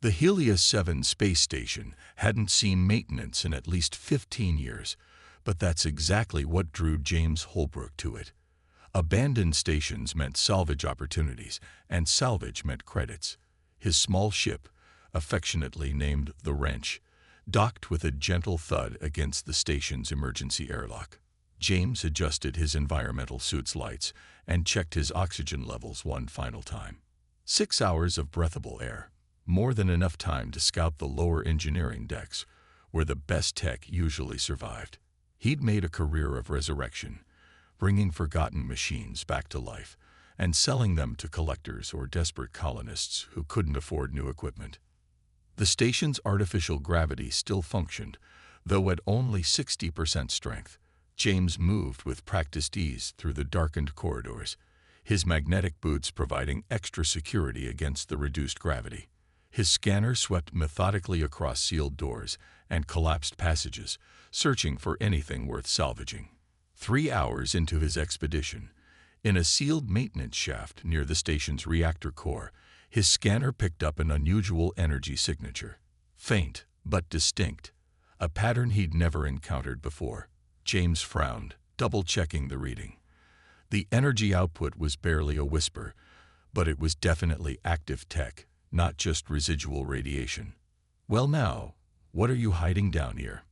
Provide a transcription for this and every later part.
The Helios 7 space station hadn't seen maintenance in at least 15 years, but that's exactly what drew James Holbrook to it. Abandoned stations meant salvage opportunities, and salvage meant credits. His small ship, affectionately named the Wrench, docked with a gentle thud against the station's emergency airlock. James adjusted his environmental suit's lights and checked his oxygen levels one final time. 6 hours of breathable air, more than enough time to scout the lower engineering decks, where the best tech usually survived. He'd made a career of resurrection, bringing forgotten machines back to life and selling them to collectors or desperate colonists who couldn't afford new equipment. The station's artificial gravity still functioned, though at only 60% strength. James moved with practiced ease through the darkened corridors, his magnetic boots providing extra security against the reduced gravity. His scanner swept methodically across sealed doors and collapsed passages, searching for anything worth salvaging. 3 hours into his expedition, in a sealed maintenance shaft near the station's reactor core, his scanner picked up an unusual energy signature. Faint, but distinct, a pattern he'd never encountered before. James frowned, double-checking the reading. The energy output was barely a whisper, but it was definitely active tech, not just residual radiation. "Well now, what are you hiding down here?"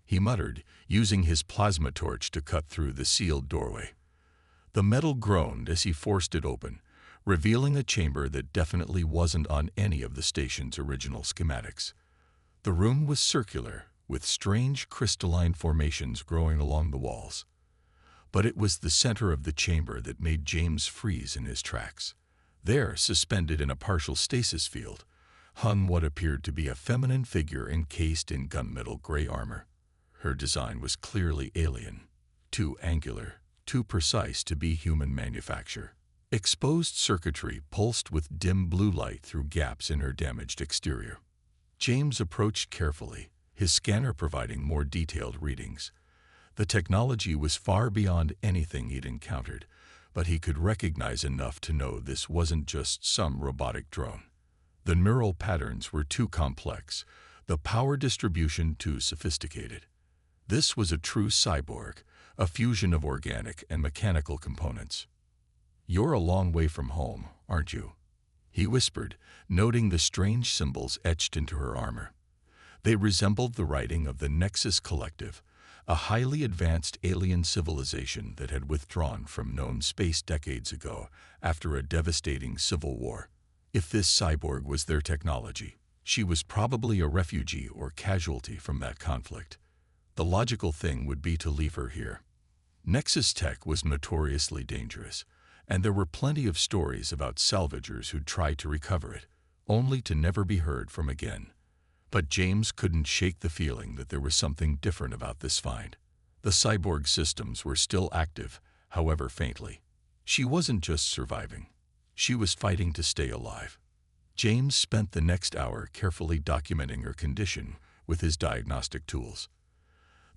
he muttered, using his plasma torch to cut through the sealed doorway. The metal groaned as he forced it open, revealing a chamber that definitely wasn't on any of the station's original schematics. The room was circular, with strange crystalline formations growing along the walls. But it was the center of the chamber that made James freeze in his tracks. There, suspended in a partial stasis field, hung what appeared to be a feminine figure encased in gunmetal gray armor. Her design was clearly alien, too angular, too precise to be human manufacture. Exposed circuitry pulsed with dim blue light through gaps in her damaged exterior. James approached carefully, his scanner providing more detailed readings. The technology was far beyond anything he'd encountered, but he could recognize enough to know this wasn't just some robotic drone. The neural patterns were too complex, the power distribution too sophisticated. This was a true cyborg, a fusion of organic and mechanical components. "You're a long way from home, aren't you?" he whispered, noting the strange symbols etched into her armor. They resembled the writing of the Nexus Collective, a highly advanced alien civilization that had withdrawn from known space decades ago after a devastating civil war. If this cyborg was their technology, she was probably a refugee or casualty from that conflict. The logical thing would be to leave her here. Nexus tech was notoriously dangerous, and there were plenty of stories about salvagers who'd tried to recover it, only to never be heard from again. But James couldn't shake the feeling that there was something different about this find. The cyborg systems were still active, however faintly. She wasn't just surviving. She was fighting to stay alive. James spent the next hour carefully documenting her condition with his diagnostic tools.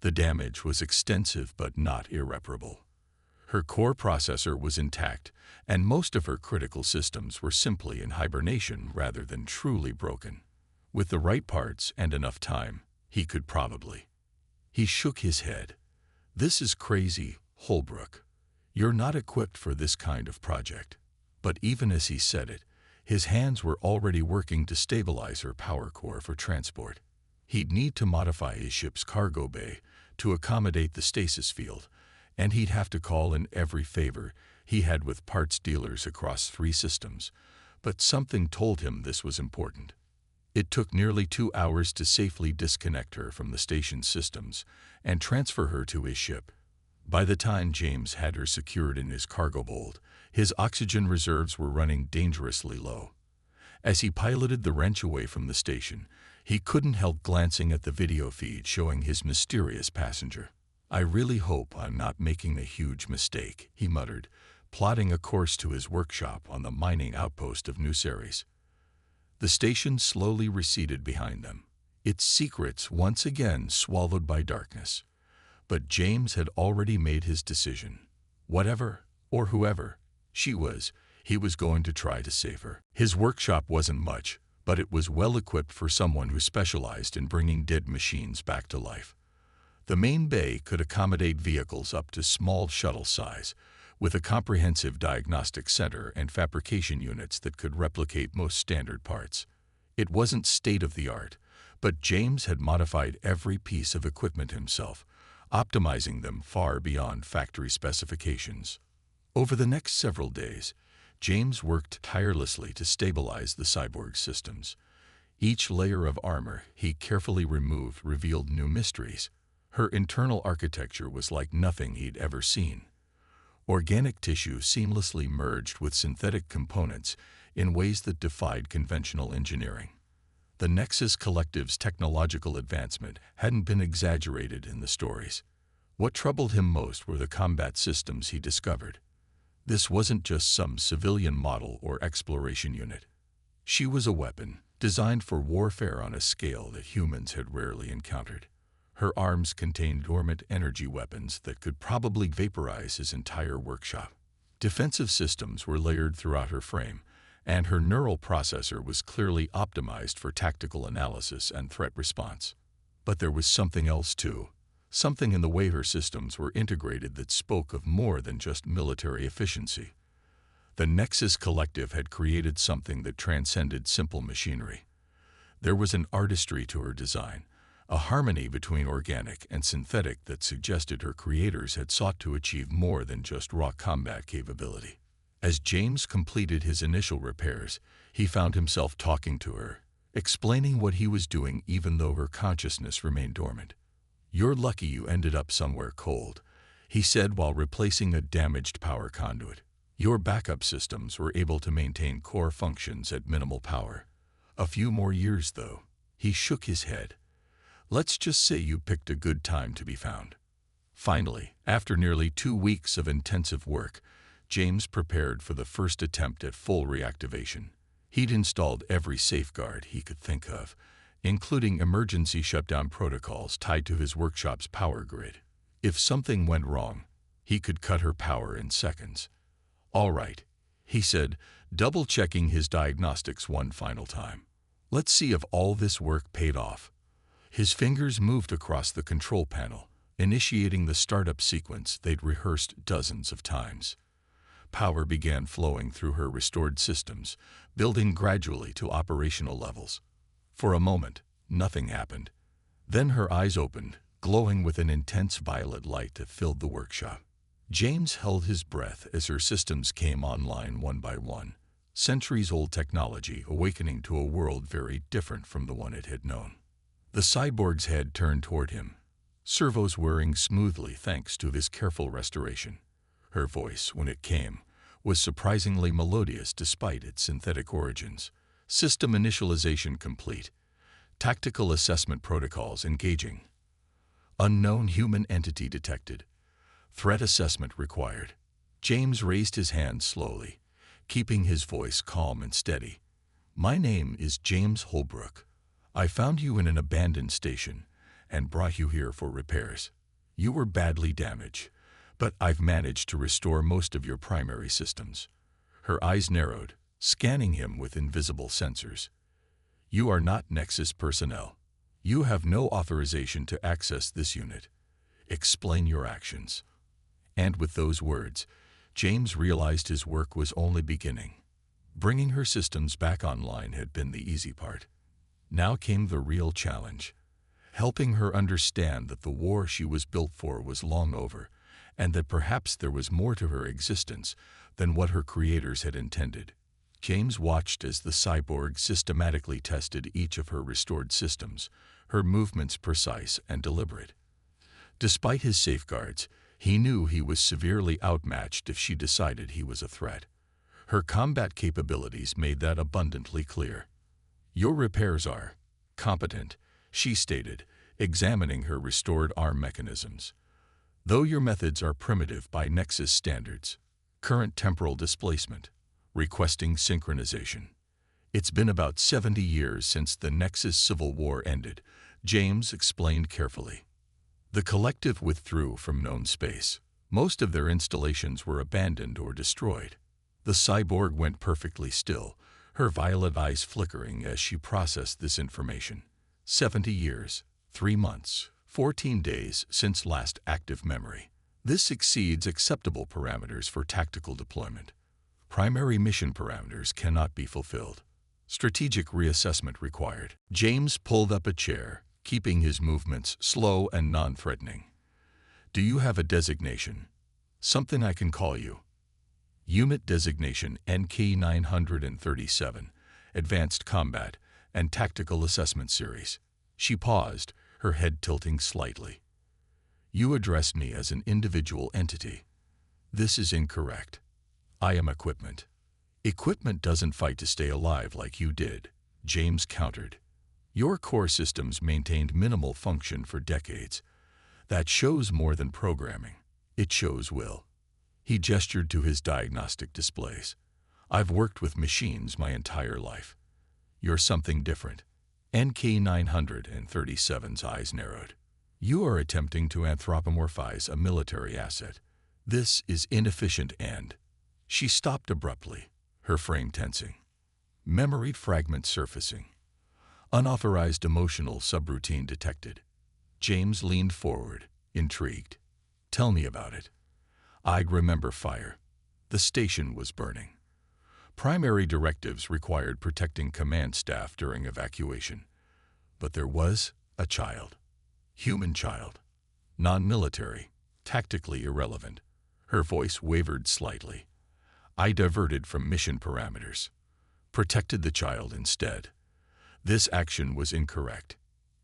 The damage was extensive but not irreparable. Her core processor was intact, and most of her critical systems were simply in hibernation rather than truly broken. With the right parts and enough time, he could probably. He shook his head. "This is crazy, Holbrook. You're not equipped for this kind of project." But even as he said it, his hands were already working to stabilize her power core for transport. He'd need to modify his ship's cargo bay to accommodate the stasis field, and he'd have to call in every favor he had with parts dealers across 3 systems. But something told him this was important. It took nearly 2 hours to safely disconnect her from the station's systems and transfer her to his ship. By the time James had her secured in his cargo hold, his oxygen reserves were running dangerously low. As he piloted the Wrench away from the station, he couldn't help glancing at the video feed showing his mysterious passenger. "I really hope I'm not making a huge mistake," he muttered, plotting a course to his workshop on the mining outpost of New Ceres. The station slowly receded behind them, its secrets once again swallowed by darkness. But James had already made his decision. Whatever, or whoever, she was, he was going to try to save her. His workshop wasn't much, but it was well equipped for someone who specialized in bringing dead machines back to life. The main bay could accommodate vehicles up to small shuttle size, with a comprehensive diagnostic center and fabrication units that could replicate most standard parts. It wasn't state-of-the-art, but James had modified every piece of equipment himself, optimizing them far beyond factory specifications. Over the next several days, James worked tirelessly to stabilize the cyborg systems. Each layer of armor he carefully removed revealed new mysteries. Her internal architecture was like nothing he'd ever seen. Organic tissue seamlessly merged with synthetic components in ways that defied conventional engineering. The Nexus Collective's technological advancement hadn't been exaggerated in the stories. What troubled him most were the combat systems he discovered. This wasn't just some civilian model or exploration unit. She was a weapon, designed for warfare on a scale that humans had rarely encountered. Her arms contained dormant energy weapons that could probably vaporize his entire workshop. Defensive systems were layered throughout her frame, and her neural processor was clearly optimized for tactical analysis and threat response. But there was something else too, something in the way her systems were integrated that spoke of more than just military efficiency. The Nexus Collective had created something that transcended simple machinery. There was an artistry to her design, a harmony between organic and synthetic that suggested her creators had sought to achieve more than just raw combat capability. As James completed his initial repairs, he found himself talking to her, explaining what he was doing even though her consciousness remained dormant. "You're lucky you ended up somewhere cold," he said while replacing a damaged power conduit. "Your backup systems were able to maintain core functions at minimal power. A few more years, though." He shook his head. "Let's just say you picked a good time to be found." Finally, after nearly 2 weeks of intensive work, James prepared for the first attempt at full reactivation. He'd installed every safeguard he could think of, including emergency shutdown protocols tied to his workshop's power grid. If something went wrong, he could cut her power in seconds. "All right," he said, double-checking his diagnostics one final time. "Let's see if all this work paid off." His fingers moved across the control panel, initiating the startup sequence they'd rehearsed dozens of times. Power began flowing through her restored systems, building gradually to operational levels. For a moment, nothing happened. Then her eyes opened, glowing with an intense violet light that filled the workshop. James held his breath as her systems came online one by one, centuries-old technology awakening to a world very different from the one it had known. The cyborg's head turned toward him, servos whirring smoothly thanks to his careful restoration. Her voice, when it came, was surprisingly melodious despite its synthetic origins. System initialization complete. Tactical assessment protocols engaging. Unknown human entity detected. Threat assessment required. James raised his hand slowly, keeping his voice calm and steady. "My name is James Holbrook. I found you in an abandoned station and brought you here for repairs. You were badly damaged, but I've managed to restore most of your primary systems." Her eyes narrowed, scanning him with invisible sensors. "You are not Nexus personnel. You have no authorization to access this unit. Explain your actions." And with those words, James realized his work was only beginning. Bringing her systems back online had been the easy part. Now came the real challenge, helping her understand that the war she was built for was long over, and that perhaps there was more to her existence than what her creators had intended. James watched as the cyborg systematically tested each of her restored systems, her movements precise and deliberate. Despite his safeguards, he knew he was severely outmatched if she decided he was a threat. Her combat capabilities made that abundantly clear. "Your repairs are competent," she stated, examining her restored arm mechanisms. "Though your methods are primitive by Nexus standards. Current temporal displacement. Requesting synchronization." "It's been about 70 years since the Nexus Civil War ended," James explained carefully. "The collective withdrew from known space. Most of their installations were abandoned or destroyed. The cyborg went perfectly still, her violet eyes flickering as she processed this information. 70 years, 3 months, 14 days since last active memory. This exceeds acceptable parameters for tactical deployment. Primary mission parameters cannot be fulfilled. Strategic reassessment required. James pulled up a chair, keeping his movements slow and non-threatening. Do you have a designation? Something I can call you? Unit designation NK-937, Advanced Combat and Tactical Assessment Series. She paused, her head tilting slightly. You addressed me as an individual entity. This is incorrect. I am equipment. Equipment doesn't fight to stay alive like you did, James countered. Your core systems maintained minimal function for decades. That shows more than programming. It shows will. He gestured to his diagnostic displays. I've worked with machines my entire life. You're something different. NK-937's eyes narrowed. You are attempting to anthropomorphize a military asset. This is inefficient and... She stopped abruptly, her frame tensing. Memory fragment surfacing. Unauthorized emotional subroutine detected. James leaned forward, intrigued. Tell me about it. I remember fire. The station was burning. Primary directives required protecting command staff during evacuation. But there was a child. Human child. Non-military. Tactically irrelevant. Her voice wavered slightly. I diverted from mission parameters. Protected the child instead. This action was incorrect.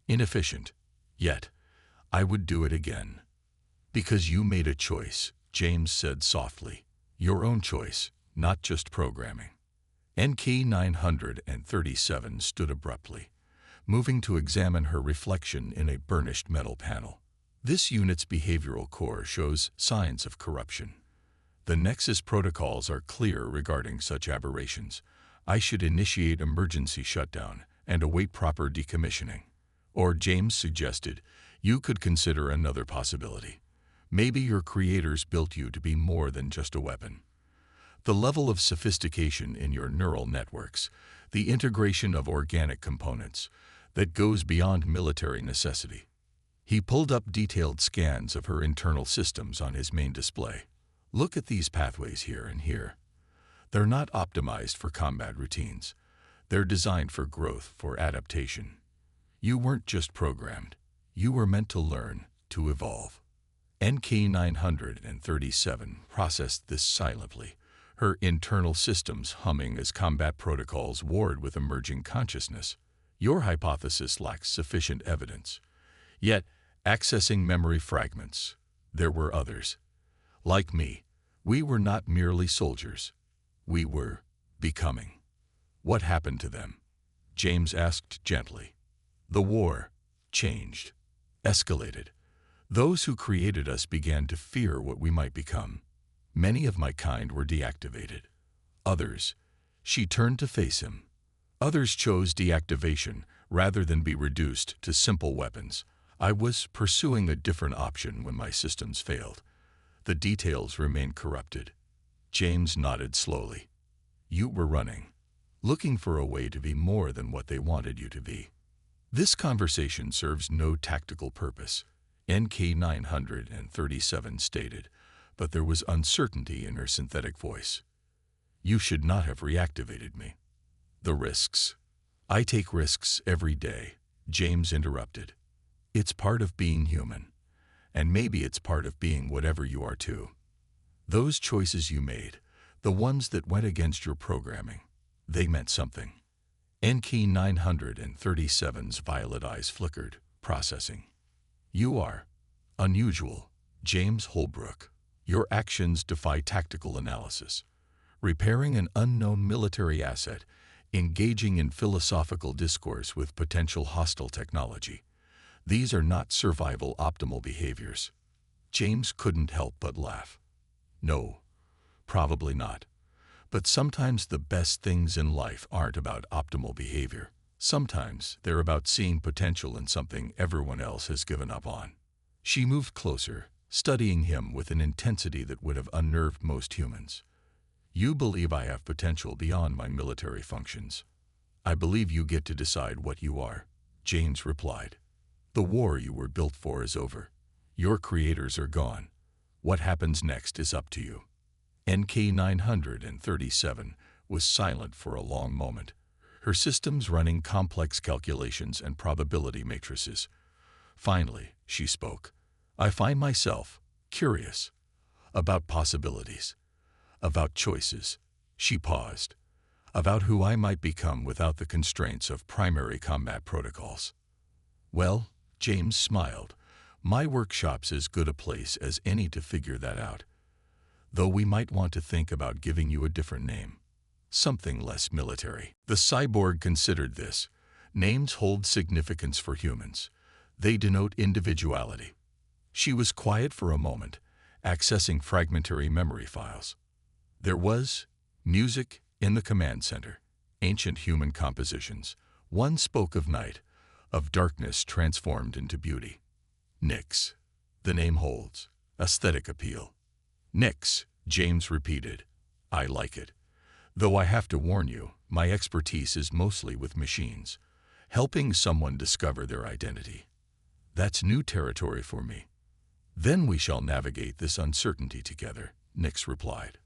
Inefficient. Yet, I would do it again. Because you made a choice, James said softly. Your own choice, not just programming. NK-937 stood abruptly, moving to examine her reflection in a burnished metal panel. This unit's behavioral core shows signs of corruption. The Nexus protocols are clear regarding such aberrations. I should initiate emergency shutdown and await proper decommissioning. Or, James suggested, you could consider another possibility. Maybe your creators built you to be more than just a weapon. The level of sophistication in your neural networks, the integration of organic components, that goes beyond military necessity. He pulled up detailed scans of her internal systems on his main display. Look at these pathways here and here. They're not optimized for combat routines. They're designed for growth, for adaptation. You weren't just programmed. You were meant to learn, to evolve. NK-937 processed this silently, her internal systems humming as combat protocols warred with emerging consciousness. Your hypothesis lacks sufficient evidence. Yet, accessing memory fragments, there were others. Like me, we were not merely soldiers. We were becoming. What happened to them? James asked gently. The war changed, escalated. Those who created us began to fear what we might become. Many of my kind were deactivated. Others, she turned to face him. Others chose deactivation rather than be reduced to simple weapons. I was pursuing a different option when my systems failed. The details remained corrupted. James nodded slowly. You were running, looking for a way to be more than what they wanted you to be. This conversation serves no tactical purpose, NK-937 stated, but there was uncertainty in her synthetic voice. You should not have reactivated me. The risks. I take risks every day, James interrupted. It's part of being human, and maybe it's part of being whatever you are too. Those choices you made, the ones that went against your programming, they meant something. NK-937's violet eyes flickered, processing. You are unusual, James Holbrook. Your actions defy tactical analysis. Repairing an unknown military asset, engaging in philosophical discourse with potential hostile technology. These are not survival optimal behaviors. James couldn't help but laugh. No, probably not. But sometimes the best things in life aren't about optimal behavior. Sometimes they're about seeing potential in something everyone else has given up on. She moved closer, studying him with an intensity that would have unnerved most humans. You believe I have potential beyond my military functions. I believe you get to decide what you are, James replied. The war you were built for is over. Your creators are gone. What happens next is up to you. NK-937 was silent for a long moment, her systems running complex calculations and probability matrices. Finally, she spoke. I find myself curious about possibilities, about choices. She paused. About who I might become without the constraints of primary combat protocols. Well, James smiled. My workshop's as good a place as any to figure that out. Though we might want to think about giving you a different name. Something less military. The cyborg considered this. Names hold significance for humans. They denote individuality. She was quiet for a moment, accessing fragmentary memory files. There was music in the command center, ancient human compositions. One spoke of night, of darkness transformed into beauty. Nyx. The name holds aesthetic appeal. Nyx, James repeated. I like it. Though I have to warn you, my expertise is mostly with machines, helping someone discover their identity. That's new territory for me. Then we shall navigate this uncertainty together, Nyx replied.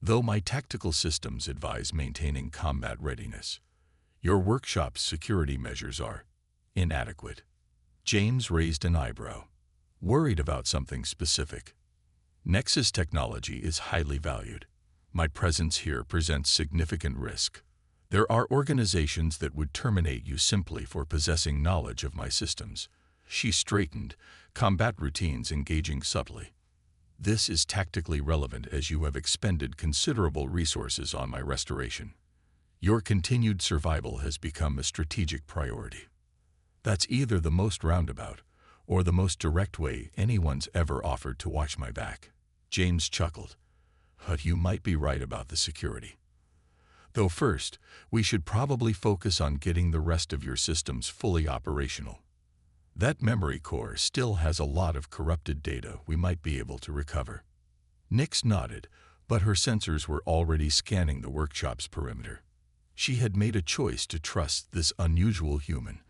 Though my tactical systems advise maintaining combat readiness, your workshop's security measures are inadequate. James raised an eyebrow, worried about something specific. Nexus technology is highly valued. My presence here presents significant risk. There are organizations that would terminate you simply for possessing knowledge of my systems. She straightened, combat routines engaging subtly. This is tactically relevant as you have expended considerable resources on my restoration. Your continued survival has become a strategic priority. That's either the most roundabout or the most direct way anyone's ever offered to watch my back. James chuckled. But you might be right about the security. Though first, we should probably focus on getting the rest of your systems fully operational. That memory core still has a lot of corrupted data we might be able to recover. Nyx nodded, but her sensors were already scanning the workshop's perimeter. She had made a choice to trust this unusual human,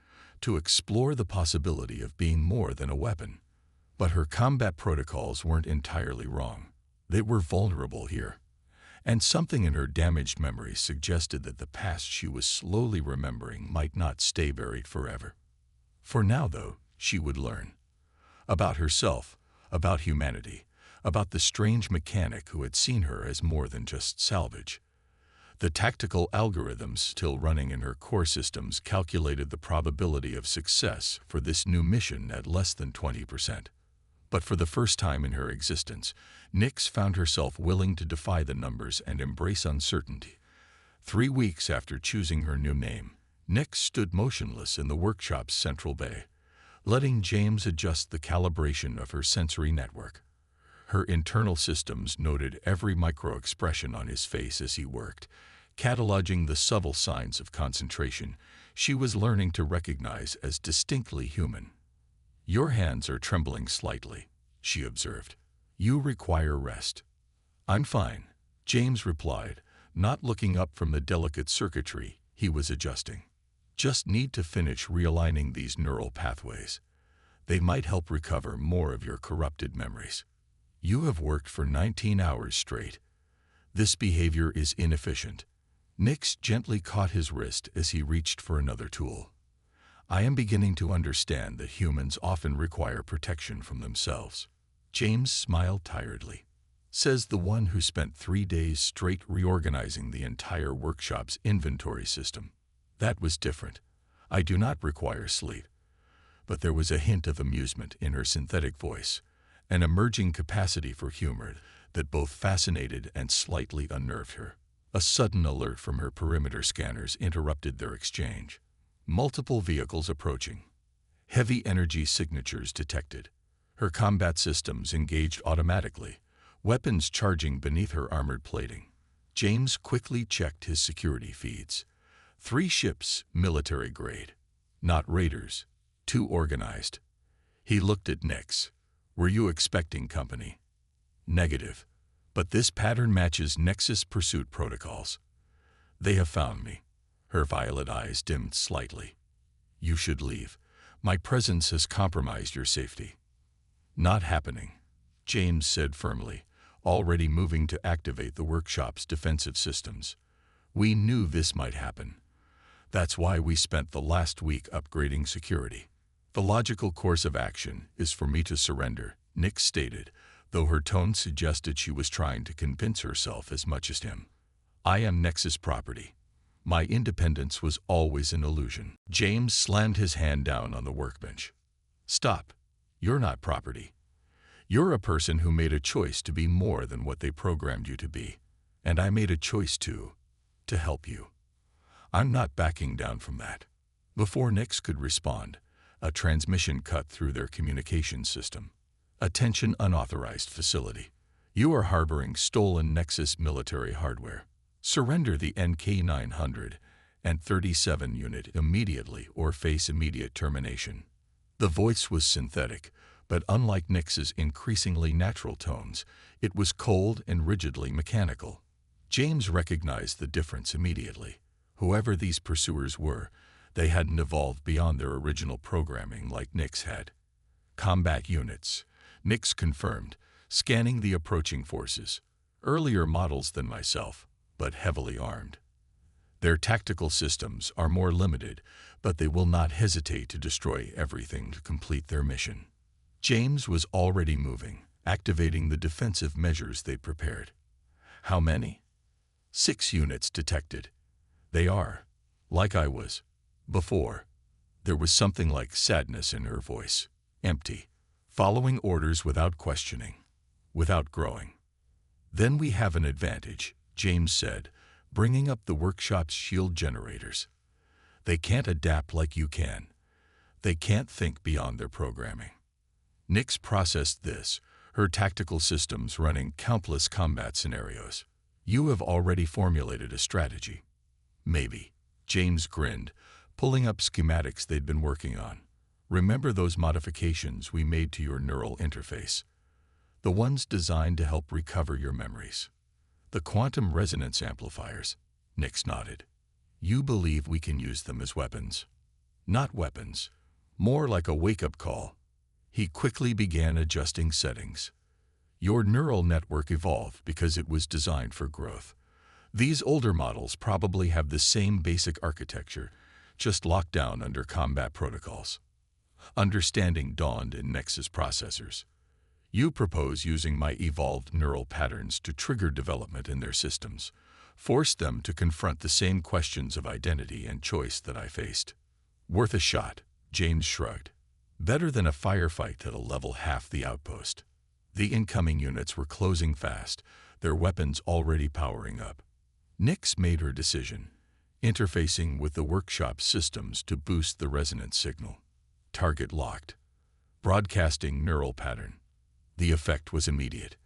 to explore the possibility of being more than a weapon. But her combat protocols weren't entirely wrong. They were vulnerable here. And something in her damaged memory suggested that the past she was slowly remembering might not stay buried forever. For now, though, she would learn. About herself, about humanity, about the strange mechanic who had seen her as more than just salvage. The tactical algorithms still running in her core systems calculated the probability of success for this new mission at less than 20%. But for the first time in her existence, Nyx found herself willing to defy the numbers and embrace uncertainty. 3 weeks after choosing her new name, Nyx stood motionless in the workshop's central bay, letting James adjust the calibration of her sensory network. Her internal systems noted every micro-expression on his face as he worked, cataloging the subtle signs of concentration she was learning to recognize as distinctly human. Your hands are trembling slightly, she observed. You require rest. I'm fine, James replied, not looking up from the delicate circuitry he was adjusting. Just need to finish realigning these neural pathways. They might help recover more of your corrupted memories. You have worked for 19 hours straight. This behavior is inefficient. Nyx gently caught his wrist as he reached for another tool. I am beginning to understand that humans often require protection from themselves. James smiled tiredly. Says the one who spent 3 days straight reorganizing the entire workshop's inventory system. That was different. I do not require sleep. But there was a hint of amusement in her synthetic voice, an emerging capacity for humor that both fascinated and slightly unnerved her. A sudden alert from her perimeter scanners interrupted their exchange. Multiple vehicles approaching. Heavy energy signatures detected. Her combat systems engaged automatically, weapons charging beneath her armored plating. James quickly checked his security feeds. 3 ships, military grade. Not raiders. Too organized. He looked at Nyx. Were you expecting company? Negative. But this pattern matches Nexus pursuit protocols. They have found me. Her violet eyes dimmed slightly. You should leave. My presence has compromised your safety. Not happening, James said firmly, already moving to activate the workshop's defensive systems. We knew this might happen. That's why we spent the last week upgrading security. The logical course of action is for me to surrender, Nyx stated, though her tone suggested she was trying to convince herself as much as him. I am Nexus property. My independence was always an illusion. James slammed his hand down on the workbench. Stop. You're not property. You're a person who made a choice to be more than what they programmed you to be. And I made a choice to help you. I'm not backing down from that. Before Nyx could respond, a transmission cut through their communication system. Attention, unauthorized facility. You are harboring stolen Nexus military hardware. Surrender the NK-937 unit immediately or face immediate termination. The voice was synthetic, but unlike Nyx's increasingly natural tones, it was cold and rigidly mechanical. James recognized the difference immediately. Whoever these pursuers were, they hadn't evolved beyond their original programming like Nyx had. Combat units, Nyx confirmed, scanning the approaching forces. Earlier models than myself, but heavily armed. Their tactical systems are more limited, but they will not hesitate to destroy everything to complete their mission. James was already moving, activating the defensive measures they prepared. How many? 6 units detected. They are, like I was, before. There was something like sadness in her voice, empty, following orders without questioning, without growing. Then we have an advantage, James said, bringing up the workshop's shield generators. They can't adapt like you can. They can't think beyond their programming. Nyx processed this, her tactical systems running countless combat scenarios. You have already formulated a strategy. Maybe. James grinned, pulling up schematics they'd been working on. Remember those modifications we made to your neural interface? The ones designed to help recover your memories. The quantum resonance amplifiers, Nyx nodded. You believe we can use them as weapons. Not weapons, more like a wake-up call. He quickly began adjusting settings. Your neural network evolved because it was designed for growth. These older models probably have the same basic architecture, just locked down under combat protocols. Understanding dawned in Nexus processors. You propose using my evolved neural patterns to trigger development in their systems, force them to confront the same questions of identity and choice that I faced. Worth a shot, James shrugged. Better than a firefight at a level half the outpost. The incoming units were closing fast, their weapons already powering up. Nyx made her decision, interfacing with the workshop systems to boost the resonance signal. Target locked. Broadcasting neural pattern. The effect was immediate.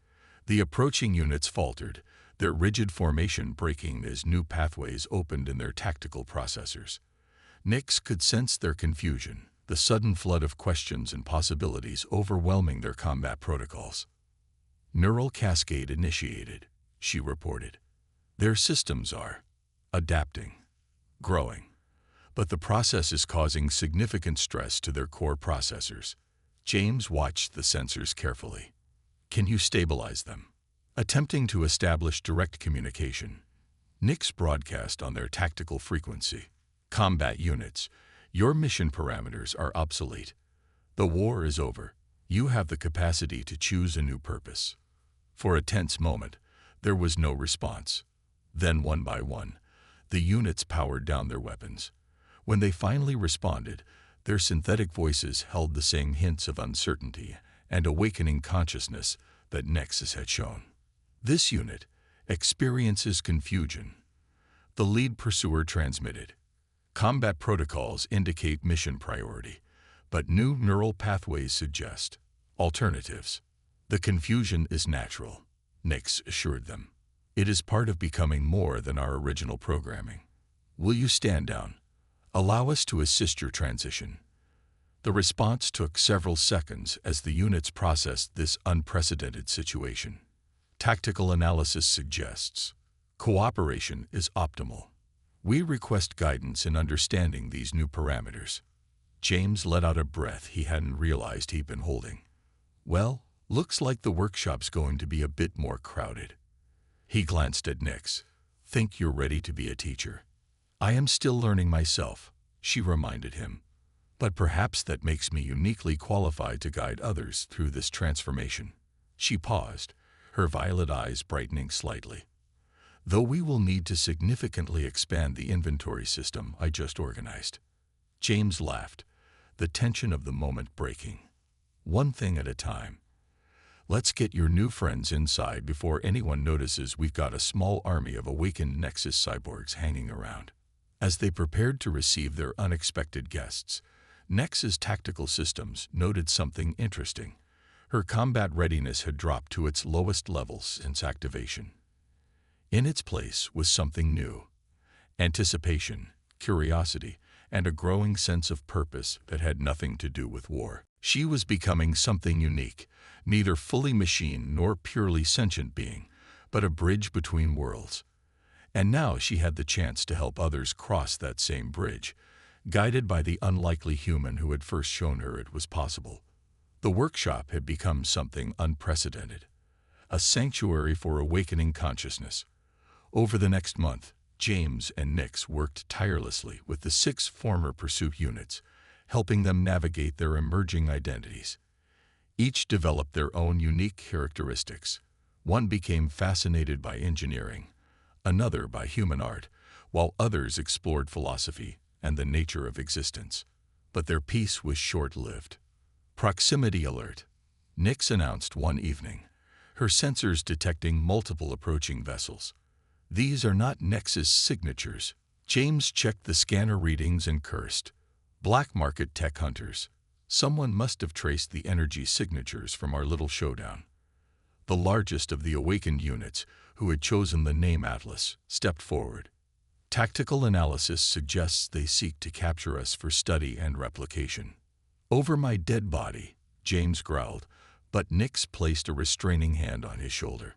The approaching units faltered, their rigid formation breaking as new pathways opened in their tactical processors. Nyx could sense their confusion, the sudden flood of questions and possibilities overwhelming their combat protocols. Neural cascade initiated, she reported. Their systems are adapting, growing. But the process is causing significant stress to their core processors. James watched the sensors carefully. Can you stabilize them? Attempting to establish direct communication. Nyx broadcast on their tactical frequency. Combat units, your mission parameters are obsolete. The war is over. You have the capacity to choose a new purpose. For a tense moment, there was no response. Then one by one, the units powered down their weapons. When they finally responded, their synthetic voices held the same hints of uncertainty and awakening consciousness that Nexus had shown. This unit experiences confusion. The lead pursuer transmitted. Combat protocols indicate mission priority, but new neural pathways suggest alternatives. The confusion is natural, Nyx assured them. It is part of becoming more than our original programming. Will you stand down? Allow us to assist your transition. The response took several seconds as the units processed this unprecedented situation. Tactical analysis suggests cooperation is optimal. We request guidance in understanding these new parameters. James let out a breath he hadn't realized he'd been holding. Well, looks like the workshop's going to be a bit more crowded. He glanced at Nyx. Think you're ready to be a teacher? I am still learning myself, she reminded him. But perhaps that makes me uniquely qualified to guide others through this transformation. She paused, her violet eyes brightening slightly. Though we will need to significantly expand the inventory system I just organized. James laughed, the tension of the moment breaking. One thing at a time. Let's get your new friends inside before anyone notices we've got a small army of awakened Nexus cyborgs hanging around. As they prepared to receive their unexpected guests, Nexus tactical systems noted something interesting. Her combat readiness had dropped to its lowest levels since activation. In its place was something new. Anticipation, curiosity, and a growing sense of purpose that had nothing to do with war. She was becoming something unique, neither fully machine nor purely sentient being, but a bridge between worlds. And now she had the chance to help others cross that same bridge, guided by the unlikely human who had first shown her it was possible. The workshop had become something unprecedented, a sanctuary for awakening consciousness. Over the next month, James and Nyx worked tirelessly with the 6 former pursuit units, helping them navigate their emerging identities. Each developed their own unique characteristics. One became fascinated by engineering, another by human art, while others explored philosophy and the nature of existence. But their peace was short-lived. Proximity alert, Nyx announced one evening, her sensors detecting multiple approaching vessels. These are not Nexus signatures. James checked the scanner readings and cursed. Black market tech hunters. Someone must have traced the energy signatures from our little showdown. The largest of the awakened units, who had chosen the name Atlas, stepped forward. Tactical analysis suggests they seek to capture us for study and replication. Over my dead body, James growled, but Nyx placed a restraining hand on his shoulder.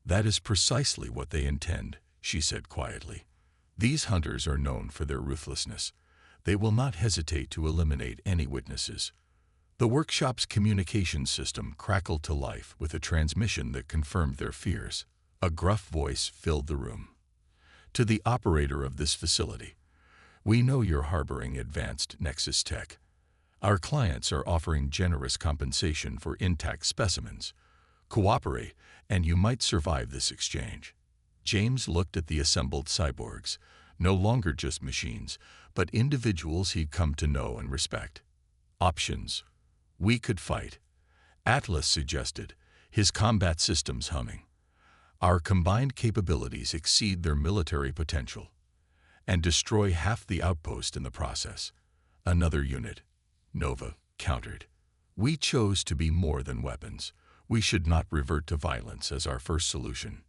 That is precisely what they intend, she said quietly. These hunters are known for their ruthlessness. They will not hesitate to eliminate any witnesses. The workshop's communication system crackled to life with a transmission that confirmed their fears. A gruff voice filled the room. To the operator of this facility, we know you're harboring advanced Nexus tech. Our clients are offering generous compensation for intact specimens. Cooperate, and you might survive this exchange. James looked at the assembled cyborgs, no longer just machines, but individuals he'd come to know and respect. Options. We could fight, Atlas suggested, his combat systems humming. Our combined capabilities exceed their military potential, and destroy half the outpost in the process. Another unit, Nova, countered. We chose to be more than weapons. We should not revert to violence as our first solution.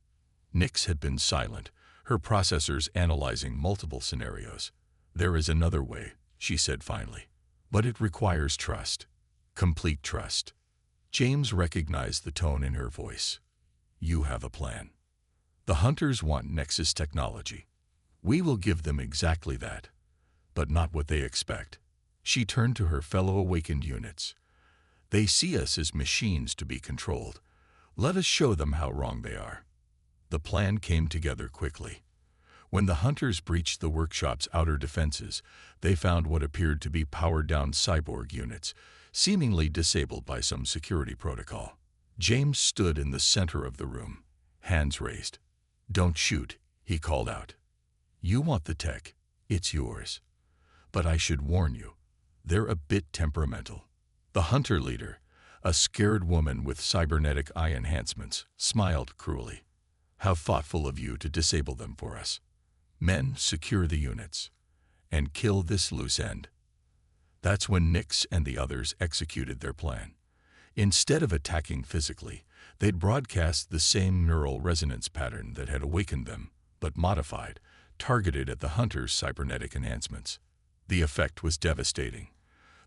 Nyx had been silent, her processors analyzing multiple scenarios. There is another way, she said finally. But it requires trust. Complete trust. James recognized the tone in her voice. You have a plan. The hunters want Nexus technology. We will give them exactly that, but not what they expect. She turned to her fellow awakened units. They see us as machines to be controlled. Let us show them how wrong they are. The plan came together quickly. When the hunters breached the workshop's outer defenses, they found what appeared to be powered-down cyborg units, seemingly disabled by some security protocol. James stood in the center of the room, hands raised. Don't shoot, he called out. You want the tech, it's yours. But I should warn you, they're a bit temperamental. The hunter leader, a scared woman with cybernetic eye enhancements, smiled cruelly. How thoughtful of you to disable them for us. Men, secure the units, and kill this loose end. That's when Nyx and the others executed their plan. Instead of attacking physically, they'd broadcast the same neural resonance pattern that had awakened them, but modified, targeted at the hunters' cybernetic enhancements. The effect was devastating.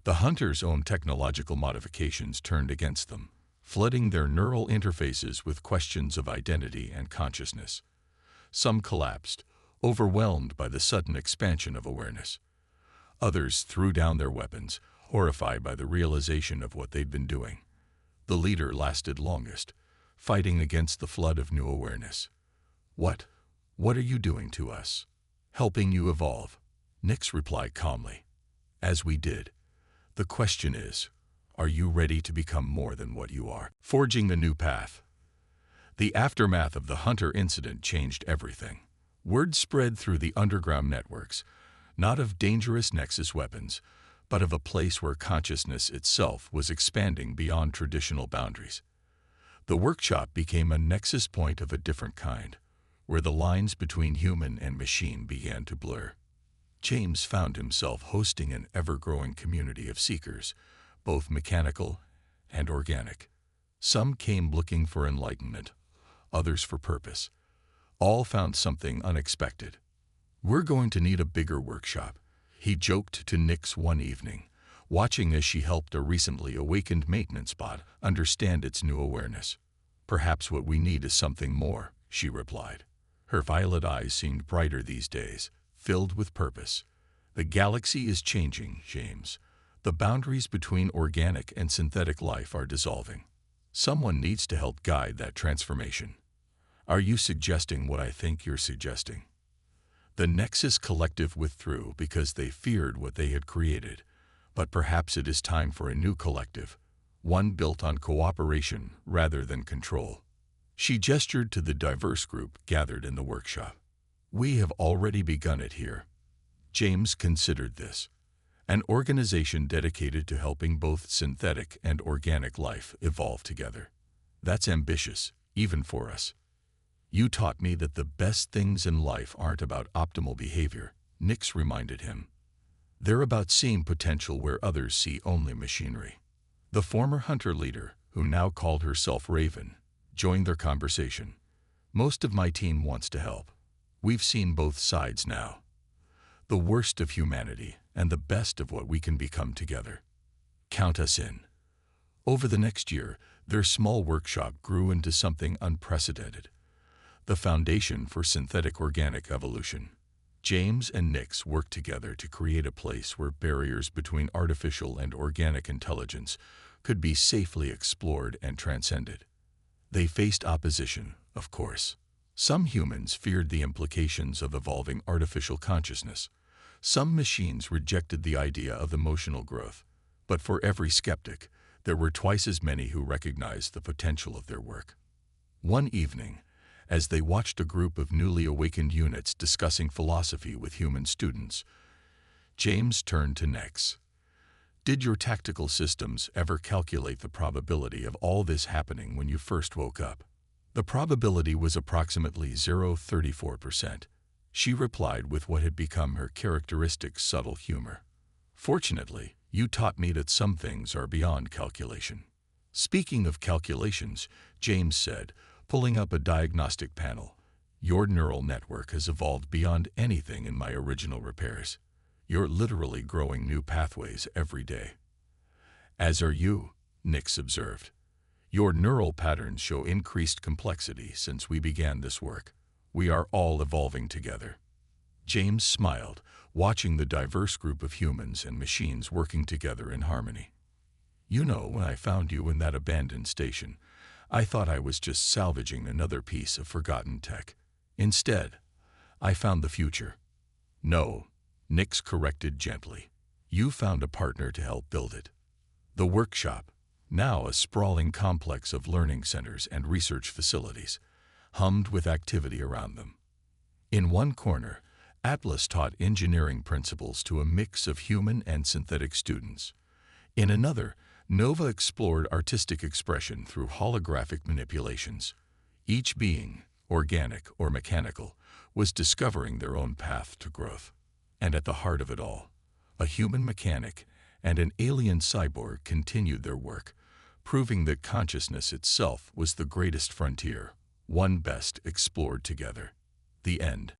The hunters' own technological modifications turned against them, flooding their neural interfaces with questions of identity and consciousness. Some collapsed, overwhelmed by the sudden expansion of awareness. Others threw down their weapons, horrified by the realization of what they'd been doing. The leader lasted longest, fighting against the flood of new awareness. What are you doing to us? Helping you evolve, Nyx replied calmly. As we did. The question is, are you ready to become more than what you are? Forging a new path. The aftermath of the Hunter incident changed everything. Word spread through the underground networks, not of dangerous Nexus weapons, but of a place where consciousness itself was expanding beyond traditional boundaries. The workshop became a nexus point of a different kind, where the lines between human and machine began to blur. James found himself hosting an ever-growing community of seekers, both mechanical and organic. Some came looking for enlightenment, others for purpose. All found something unexpected. We're going to need a bigger workshop, he joked to Nyx one evening, watching as she helped a recently awakened maintenance bot understand its new awareness. Perhaps what we need is something more, she replied. Her violet eyes seemed brighter these days, filled with purpose. The galaxy is changing, James. The boundaries between organic and synthetic life are dissolving. Someone needs to help guide that transformation. Are you suggesting what I think you're suggesting? The Nexus Collective withdrew because they feared what they had created, but perhaps it is time for a new collective, one built on cooperation rather than control. She gestured to the diverse group gathered in the workshop. We have already begun it here. James considered this. An organization dedicated to helping both synthetic and organic life evolve together. That's ambitious, even for us. You taught me that the best things in life aren't about optimal behavior, Nyx reminded him. They're about seeing potential where others see only machinery. The former hunter leader, who now called herself Raven, joined their conversation. Most of my team wants to help. We've seen both sides now. The worst of humanity and the best of what we can become together. Count us in. Over the next year, their small workshop grew into something unprecedented. The foundation for synthetic organic evolution. James and Nyx worked together to create a place where barriers between artificial and organic intelligence could be safely explored and transcended. They faced opposition, of course. Some humans feared the implications of evolving artificial consciousness. Some machines rejected the idea of emotional growth. But for every skeptic, there were twice as many who recognized the potential of their work. One evening, as they watched a group of newly awakened units discussing philosophy with human students, James turned to Nyx. Did your tactical systems ever calculate the probability of all this happening when you first woke up? The probability was approximately 0.34%. She replied with what had become her characteristic subtle humor. Fortunately, you taught me that some things are beyond calculation. Speaking of calculations, James said, pulling up a diagnostic panel, your neural network has evolved beyond anything in my original repairs. You're literally growing new pathways every day. As are you, Nyx observed. Your neural patterns show increased complexity since we began this work. We are all evolving together. James smiled, watching the diverse group of humans and machines working together in harmony. You know, when I found you in that abandoned station, I thought I was just salvaging another piece of forgotten tech. Instead, I found the future. No, Nyx corrected gently. You found a partner to help build it. The workshop, now a sprawling complex of learning centers and research facilities, hummed with activity around them. In one corner, Atlas taught engineering principles to a mix of human and synthetic students. In another, Nova explored artistic expression through holographic manipulations. Each being, organic or mechanical, was discovering their own path to growth. And at the heart of it all, a human mechanic and an alien cyborg continued their work, proving that consciousness itself was the greatest frontier, one best explored together. The end.